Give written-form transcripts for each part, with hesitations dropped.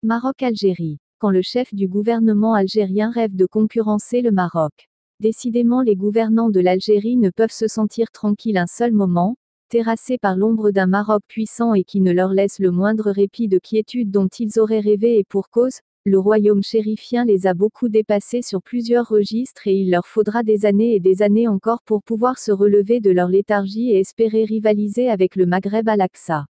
Maroc-Algérie. Quand le chef du gouvernement algérien rêve de concurrencer le Maroc. Décidément, les gouvernants de l'Algérie ne peuvent se sentir tranquilles un seul moment, terrassés par l'ombre d'un Maroc puissant et qui ne leur laisse le moindre répit de quiétude dont ils auraient rêvé, et pour cause, le royaume chérifien les a beaucoup dépassés sur plusieurs registres et il leur faudra des années et des années encore pour pouvoir se relever de leur léthargie et espérer rivaliser avec le Maghreb à l'Aqsa.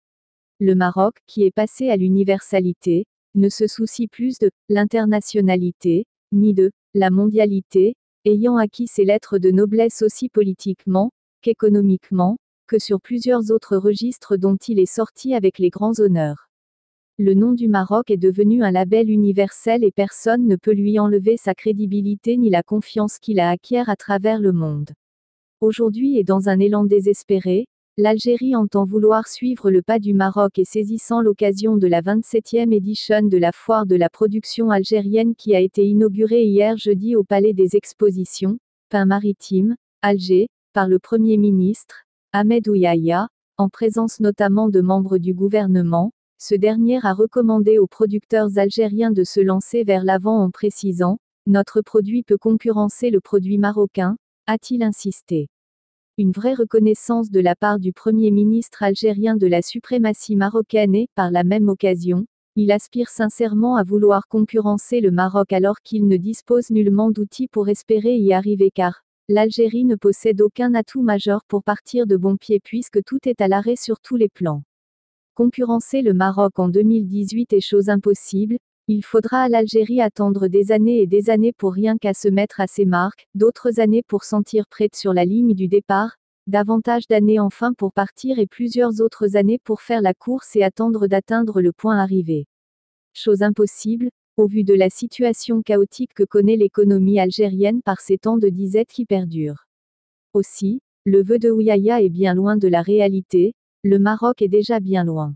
Le Maroc, qui est passé à l'universalité, ne se soucie plus de l'internationalité, ni de la mondialité, ayant acquis ses lettres de noblesse aussi politiquement qu'économiquement, que sur plusieurs autres registres dont il est sorti avec les grands honneurs. Le nom du Maroc est devenu un label universel et personne ne peut lui enlever sa crédibilité ni la confiance qu'il a acquiert à travers le monde. Aujourd'hui, et dans un élan désespéré, l'Algérie entend vouloir suivre le pas du Maroc et saisissant l'occasion de la 27e édition de la foire de la production algérienne qui a été inaugurée hier jeudi au Palais des Expositions, Pin Maritime, Alger, par le Premier ministre, Ahmed Ouyahia, en présence notamment de membres du gouvernement, ce dernier a recommandé aux producteurs algériens de se lancer vers l'avant en précisant « Notre produit peut concurrencer le produit marocain », a-t-il insisté. Une vraie reconnaissance de la part du Premier ministre algérien de la suprématie marocaine et, par la même occasion, il aspire sincèrement à vouloir concurrencer le Maroc alors qu'il ne dispose nullement d'outils pour espérer y arriver car l'Algérie ne possède aucun atout majeur pour partir de bon pied puisque tout est à l'arrêt sur tous les plans. Concurrencer le Maroc en 2018 est chose impossible, il faudra à l'Algérie attendre des années et des années pour rien qu'à se mettre à ses marques, d'autres années pour sentir prête sur la ligne du départ, davantage d'années enfin pour partir et plusieurs autres années pour faire la course et attendre d'atteindre le point arrivé. Chose impossible, au vu de la situation chaotique que connaît l'économie algérienne par ces temps de disette qui perdurent. Aussi, le vœu de Ouyahia est bien loin de la réalité, le Maroc est déjà bien loin.